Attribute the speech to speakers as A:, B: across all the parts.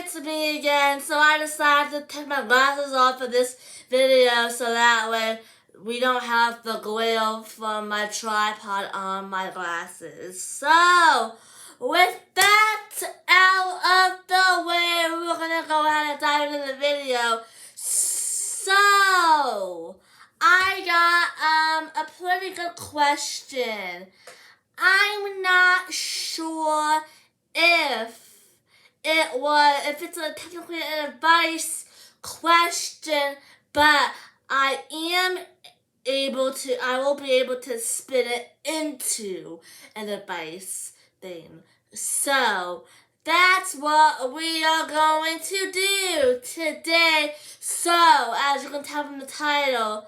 A: it's me again. So I decided to take my glasses off for this video so that way we don't have the glare from my tripod on my glasses. So, with that out of the way, we're gonna go ahead and dive into the video. So, I got a pretty good question. I'm not sure if it's a technically an advice question, but I will be able to spin it into an advice thing. So that's what we are going to do today. So as you can tell from the title,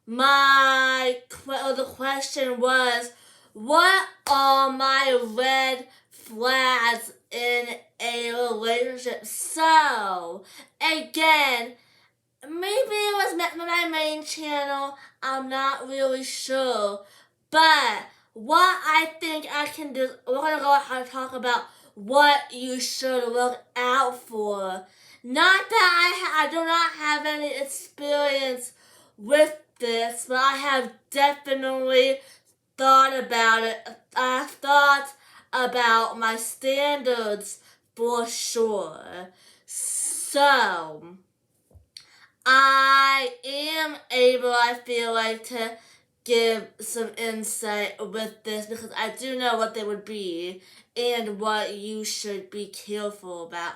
A: the question was, what are my red flags in a relationship? So, again, maybe it was my main channel, I'm not really sure, but what I think I can do, we're going to go ahead and talk about what you should look out for. Not that I do not have any experience with this, but I have definitely thought about it. I've thought about my standards for sure. So, I am able, I feel like, to give some insight with this because I do know what they would be and what you should be careful about.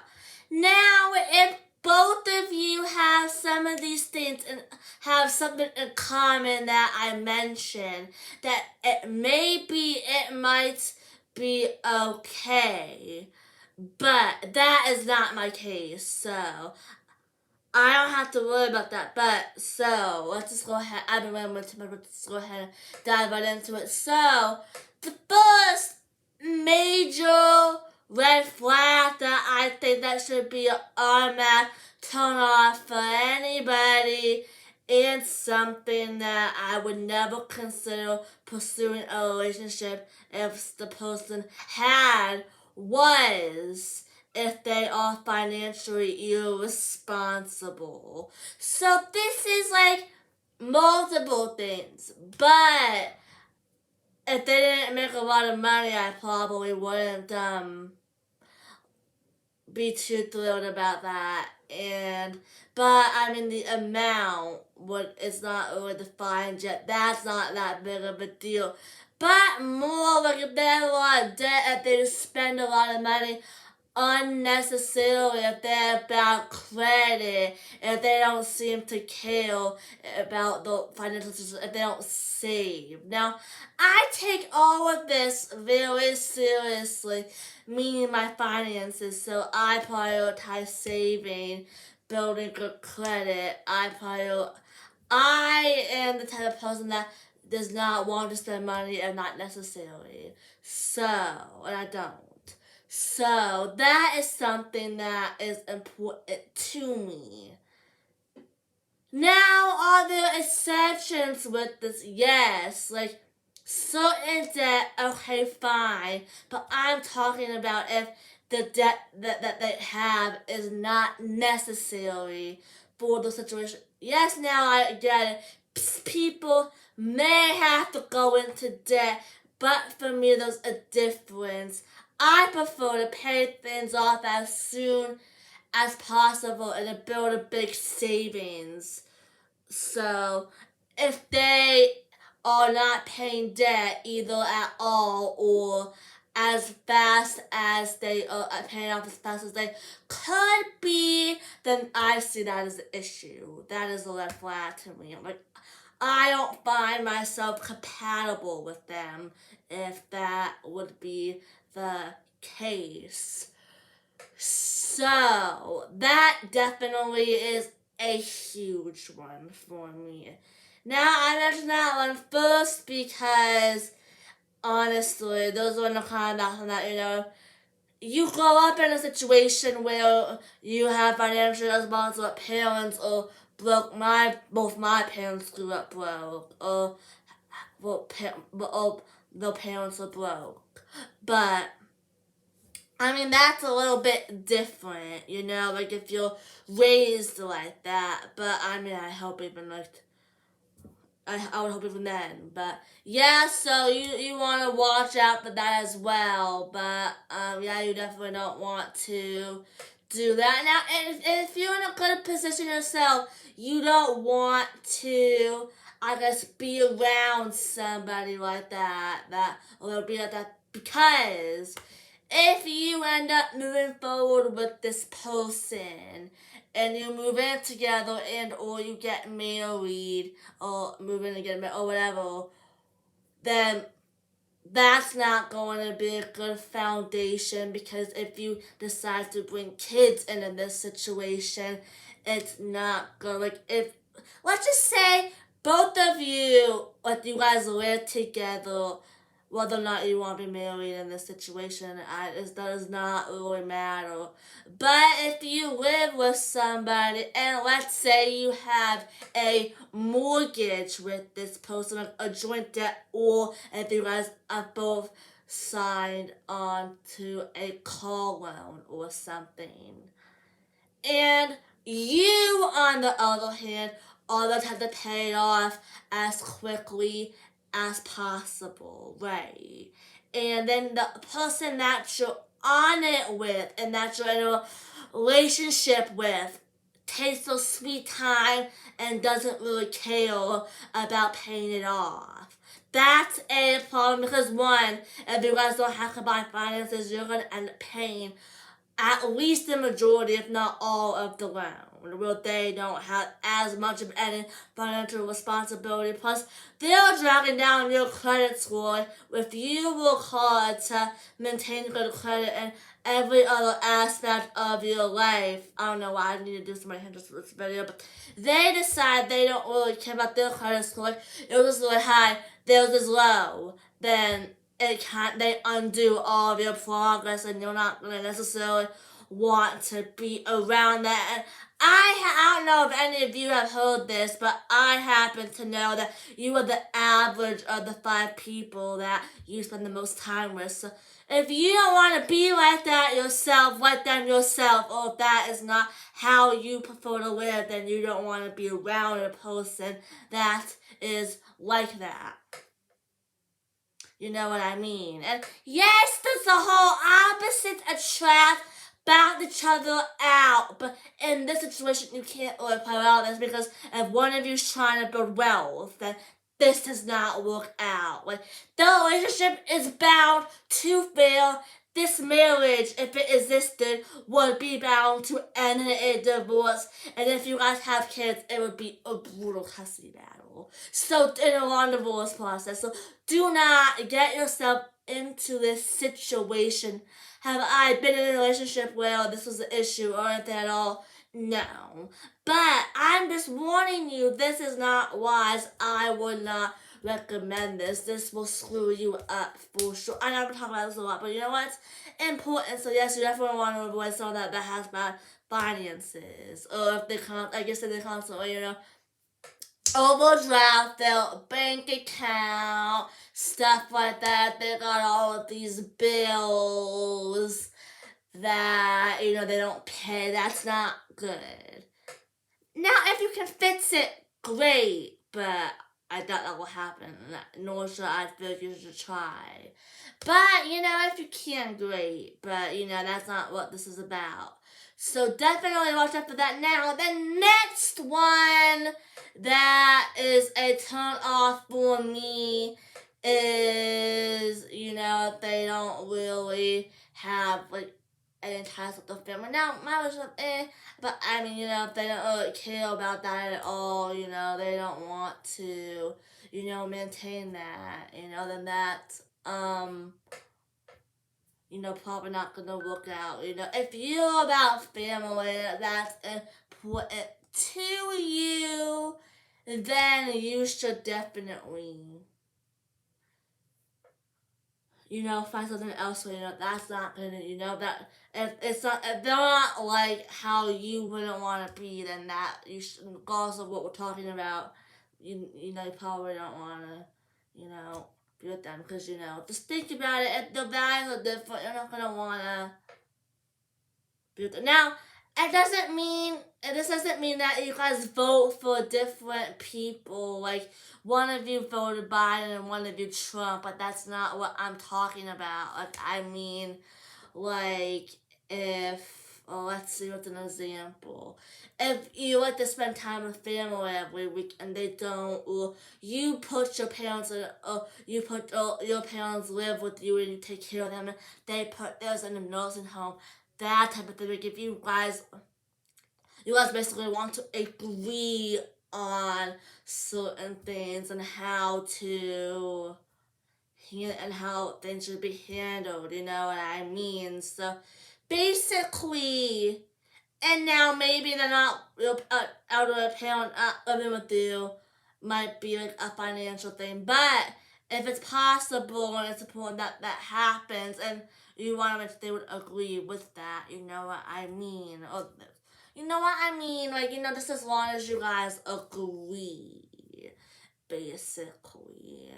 A: Now, if both of you have some of these things and have something in common that I mentioned, that it might be okay, but that is not my case, so I don't have to worry about that. But so let's just go ahead. I've been waiting too much. Let's go ahead and dive right into it. So the first major red flag that I think that should be an automatic turn off for anybody, and something that I would never consider pursuing a relationship if the person had, was if they are financially irresponsible. So this is like multiple things, but if they didn't make a lot of money, I probably wouldn't be too thrilled about that. But I mean, the amount is not really defined yet. That's not that big of a deal. But more like if they have a lot of debt, if they just spend a lot of money unnecessarily, if they have bad credit, if they don't seem to care about the financial situation, if they don't save. Now, I take all of this very seriously, meaning my finances, so I prioritize saving, building good credit. I am the type of person that does not want to spend money and not necessarily. So, and I don't. So, that is something that is important to me. Now, are there exceptions with this? Yes, like certain debt, okay, fine. But I'm talking about if the debt that they have is not necessary for the situation. Yes, now I get it. People may have to go into debt, but for me, there's a difference. I prefer to pay things off as soon as possible and to build a big savings. So, if they are not paying debt either at all or as fast as they are paying off as fast as they could be, then I see that as an issue. That is a red flag to me. Like, I don't find myself compatible with them if that would be the case. So, that definitely is a huge one for me. Now, I mentioned that one first because, honestly, those are the kind of that, you grow up in a situation where you have financially responsible parents or broke. Both my parents grew up broke, or their parents are broke. But I mean, that's a little bit different, you know, like if you're raised like that. But I mean, I hope even like I would hope even then. But yeah, so you want to watch out for that as well. But yeah, you definitely don't want to do that. Now, if you're in a good position yourself, you don't want to, I guess, be around somebody like that or be like that, because if you end up moving forward with this person and you move in together and or you get married or move in again or whatever, then that's not going to be a good foundation, because if you decide to bring kids into this situation, it's not good. Like, if, let's just say both of you, like, you guys live together, whether or not you want to be married in this situation, it does not really matter. But if you live with somebody, and let's say you have a mortgage with this person, like a joint debt, or if you guys are both signed on to a car loan or something, and you, on the other hand, always have to pay it off as quickly as possible, right? And then the person that you're on it with and that you're in a relationship with takes a sweet time and doesn't really care about paying it off. That's a problem, because one, if you guys don't have combined finances, you're going to end up paying at least the majority, if not all, of the loan, where they don't have as much of any financial responsibility. Plus, they're dragging down your credit score if you work hard to maintain good credit in every other aspect of your life. I don't know why I need to do so many hints for this video, but they decide they don't really care about their credit score. It was really high, theirs is low. Then they undo all of your progress, and you're not going to necessarily want to be around that. And I don't know if any of you have heard this, but I happen to know that you are the average of the 5 people that you spend the most time with. So if you don't want to be like that yourself, like them yourself, or if that is not how you prefer to live, then you don't want to be around a person that is like that. You know what I mean? And yes, there's a whole opposite attract, balance each other out. But in this situation, you can't really play out this, because if one of you's trying to build wealth, then this does not work out. Like, the relationship is bound to fail. This marriage, if it existed, would be bound to end in a divorce. And if you guys have kids, it would be a brutal custody battle. So, in a long divorce process. So, do not get yourself into this situation. Have I been in a relationship where this was an issue or anything at all? No. But I'm just warning you, this is not wise. I would not recommend this. This will screw you up for sure. I never talk about this a lot, but you know what? It's important. So yes, you definitely want to avoid someone that has bad finances. Or if they they constantly, overdraft their bank account, stuff like that. They got all of these bills that, they don't pay. That's not good. Now, if you can fix it, great, but I doubt that will happen, nor should I feel like you should try. But, if you can, great, but, that's not what this is about. So definitely watch out for that. Now, the next one that is a turn off for me is, if they don't really have, any ties with the family. Now, my relationship, but I mean, if they don't really care about that at all, they don't want to, maintain that, then that's, probably not gonna work out. If you're about family that's important to you, then you should definitely, find something else where, that's not gonna, that if they're not like how you wouldn't want to be, then that you should, regardless of what we're talking about, you probably don't want to, be with them, because, just think about it, if the values are different, you're not gonna want to agree with it. Now, this doesn't mean that you guys vote for different people. Like, one of you voted Biden and one of you Trump, but that's not what I'm talking about. Like, I mean, like, let's see what's an example. If you like to spend time with family every week and they don't, or you put your parents in, your parents live with you and you take care of them, and they put theirs in a nursing home, that type of thing. Like, if you guys basically want to agree on certain things and how things should be handled, you know what I mean? So basically, and now maybe they're not out of a parent living with you, might be like a financial thing, but if it's possible and it's important that happens, and you want to make sure they would agree with that, you know what I mean? Or, you know what I mean? Like, just as long as you guys agree, basically,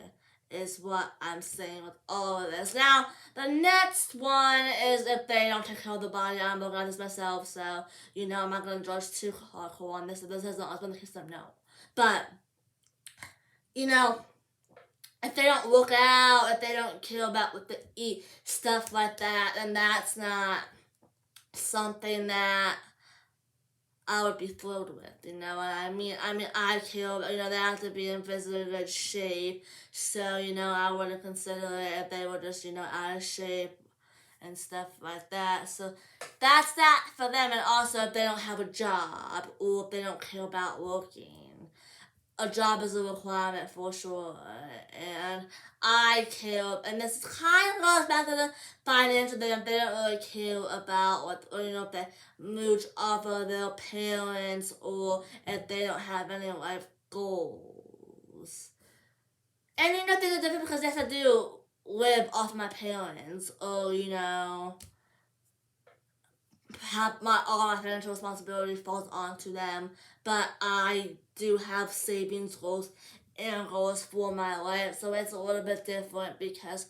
A: is what I'm saying with all of this. Now, the next one is if they don't take care of the body. I'm looking at this myself, so, I'm not going to judge too hardcore on this. If this has not been the case, then no. But, if they don't look out, if they don't care about what they eat, stuff like that, then that's not something that I would be thrilled with, you know what I mean? I care, they have to be in physically good shape, so, I wouldn't consider it if they were just, out of shape and stuff like that. So that's that for them. And also, if they don't have a job, or if they don't care about working, a job is a requirement for sure. And I care, and this kind of goes back to the financial thing. If they don't really care about what, if they mooch off of their parents, or if they don't have any life goals. And things are different because yes, I do live off my parents, or have all my financial responsibility falls onto them, but I do have savings goals and goals for my life, so it's a little bit different because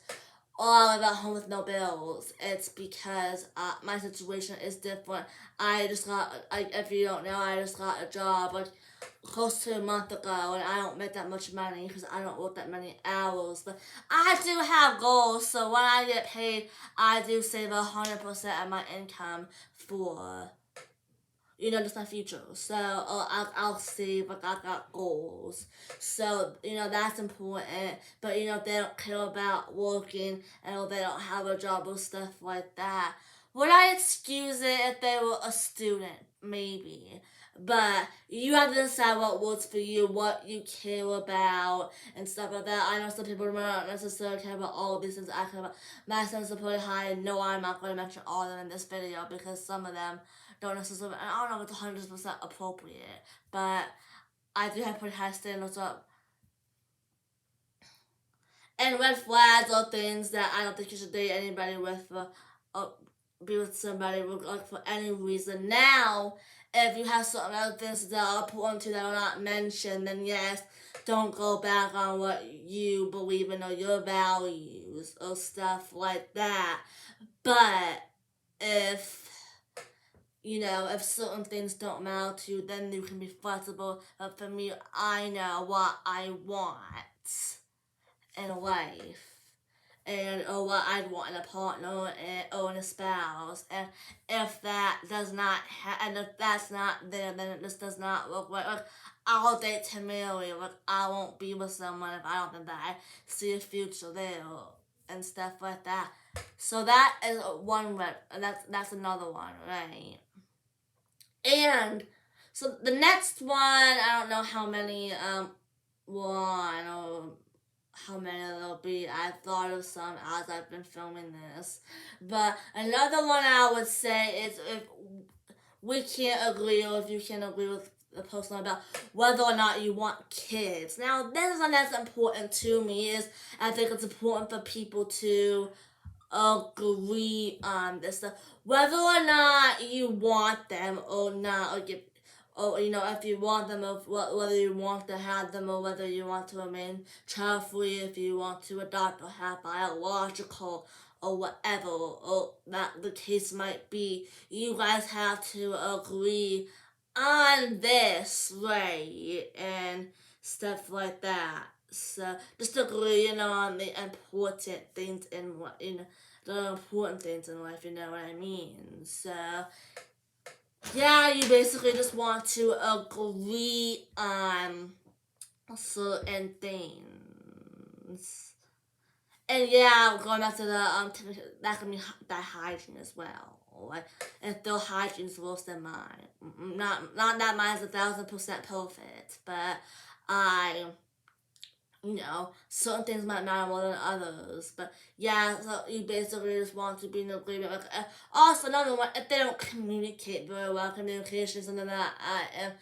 A: I live at home with no bills. It's because my situation is different. If you don't know, I just got a job close to a month ago, and I don't make that much money because I don't work that many hours, but I do have goals, so when I get paid, I do save 100% of my income for, just my future. So I'll save, I got goals. So, that's important, but, if they don't care about working, and if they don't have a job or stuff like that, would I excuse it if they were a student? Maybe. But you have to decide what works for you, what you care about, and stuff like that. I know some people might not necessarily care about all of these things I care about. My sense of pretty high. No, I'm not going to mention all of them in this video because some of them don't necessarily, and I don't know if it's 100% appropriate, but I do have pretty high standards up. And red flags are things that I don't think you should date anybody with, be with somebody for any reason. Now, if you have certain other things that are important to that are not mentioned, then yes, don't go back on what you believe in or your values or stuff like that. But if certain things don't matter to you, then you can be flexible. But for me, I know what I want in life, or what I'd want in a partner or in a spouse. And if that does not and if that's not there, then it just does not look right. Like, I'll date to marry. Like, I won't be with someone if I don't think that I see a future there and stuff like that. So that is one red, and that's another one, right? And so the next one, I don't know how many one or how many there'll be. I thought of some as I've been filming this. But another one I would say is if we can't agree, or if you can't agree with the person about whether or not you want kids. Now, this is one that's important to me. Is I think it's important for people to agree on this stuff, whether or not you want them or not, or if you want them, or whether you want to have them, or whether you want to remain child free, if you want to adopt or have biological or whatever, or that the case might be, you guys have to agree on this, right? And stuff like that. So just agree, on the important things in what the important things in life, you know what I mean? So yeah, you basically just want to agree on certain things. And yeah, going back to the that can be that hygiene as well. Like, if their hygiene is worse than mine, not that mine's 1,000% perfect, but I, certain things might matter more than others. But yeah, so you basically just want to be in agreement. Like, also another one, if they don't communicate very well, communication is something that I am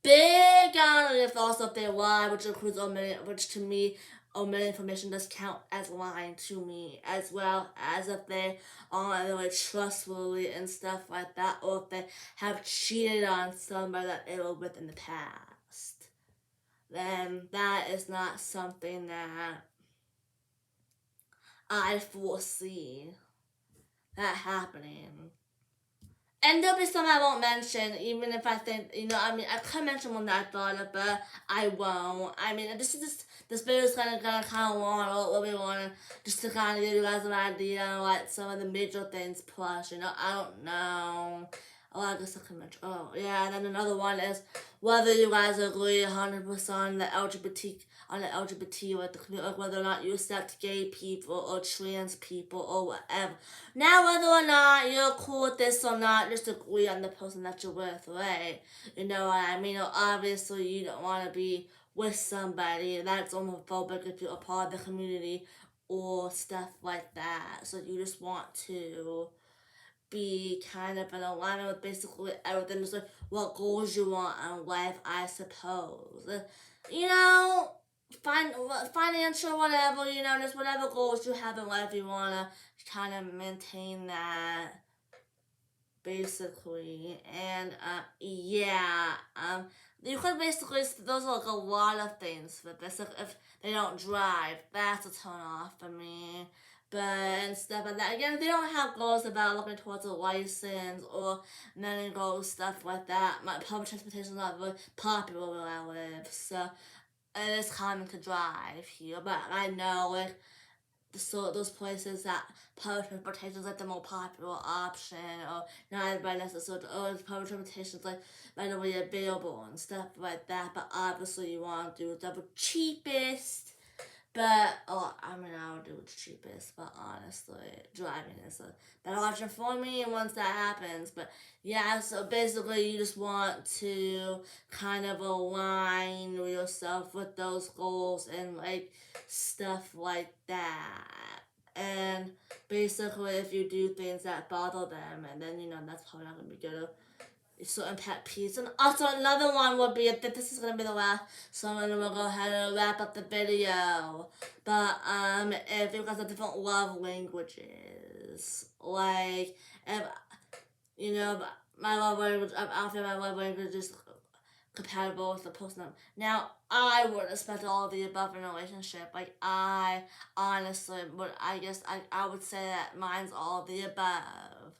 A: big on. If also if they lie, which includes omitting, which to me, omitting information does count as lying to me, as well as if they aren't really trustworthy and stuff like that, or if they have cheated on somebody that they were with in the past. Then that is not something that I foresee that happening. And there'll be some I won't mention, even if I think, I could mention one that I thought of, but I won't. This video is kind of long, or we want just to kind of give you guys an idea on, like, some of the major things, plus, I don't know. Oh, I guess I can mention. Oh, yeah, and then another one is whether you guys agree 100% on the LGBT, like whether or not you accept gay people or trans people or whatever. Now, whether or not you're cool with this or not, just agree on the person that you're with, right? You know what I mean? Or obviously, you don't want to be with somebody that's homophobic if you're a part of the community or stuff like that. So you just want to be kind of in alignment with basically everything, just like what goals you want in life, I suppose. Financial, whatever, just whatever goals you have in life, you want to kind of maintain that, basically. And, you could basically, those are like a lot of things for this. Like, if they don't drive, that's a turn off for me. But, and stuff like that. Again, if they don't have goals about looking towards a license or many goals, stuff like that, my public transportation is not very popular where I live. So, it is common to drive here. But I know, like, those places that public transportation is like the more popular option, or not everybody necessarily, or public transportation is like readily available and stuff like that. But obviously, you want to do the cheapest. But, I would do the cheapest, but honestly, driving is a better option for me once that happens. But yeah, so basically, you just want to kind of align yourself with those goals and, like, stuff like that. And basically, if you do things that bother them, and then, that's probably not going to be good. Certain pet peeves. And also another one would be, if this is going to be the last, so I'm going to go ahead and wrap up the video. But, if you guys have different love languages, like, if, my love language, I feel my love language is compatible with the person. Now, I would expect all of the above in a relationship. Like, I honestly would, I would say that mine's all of the above.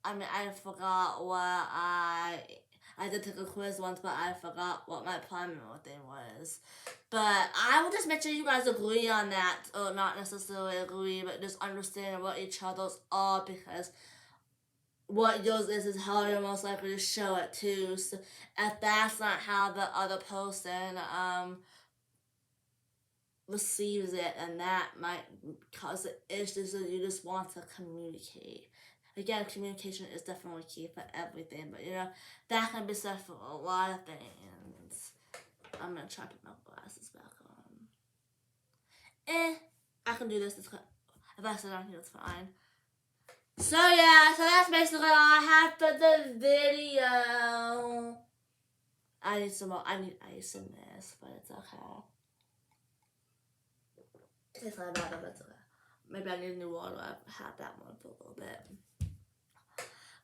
A: I forgot what I did take a quiz once, but I forgot what my primary thing was. But I will just make sure you guys agree on that, or not necessarily agree, but just understand what each other's are, because what yours is how you're most likely to show it too. So if that's not how the other person receives it, and that might cause issues, so you just want to communicate. Again, communication is definitely key for everything, but that can be said for a lot of things. I'm gonna try to put my glasses back on. I can do this. If I sit down here, it's fine. So yeah, so that's basically all I have for the video. I need some more. I need ice in this, but it's okay. It's not bad, but it's okay. Maybe I need new water. I've had that one for a little bit.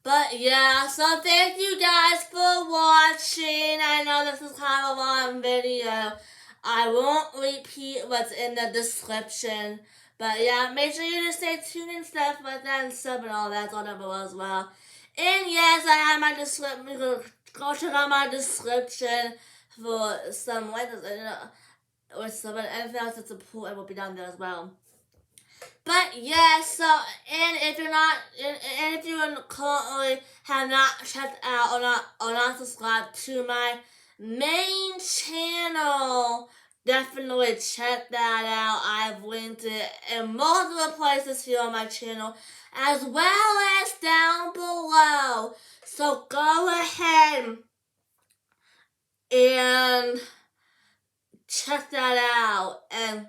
A: But yeah, so thank you guys for watching. I know this is kind of a long video. I won't repeat what's in the description But yeah, make sure you just stay tuned and stuff like that and sub and all that's on there below as well. And yes, I have my description. Go check out my description for some links or some anything else that's important will be down there as well. But yeah, so and if you're not, and if you currently have not checked out or not subscribed to my main channel, definitely check that out. I've linked it in multiple places here on my channel, as well as down below. So go ahead and check that out, and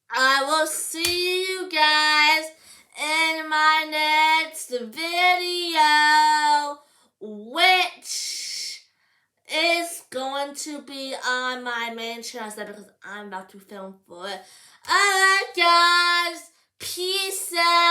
A: I will see you guys in my next video, which is going to be on my main channel because I'm about to film for it. Alright guys, peace out.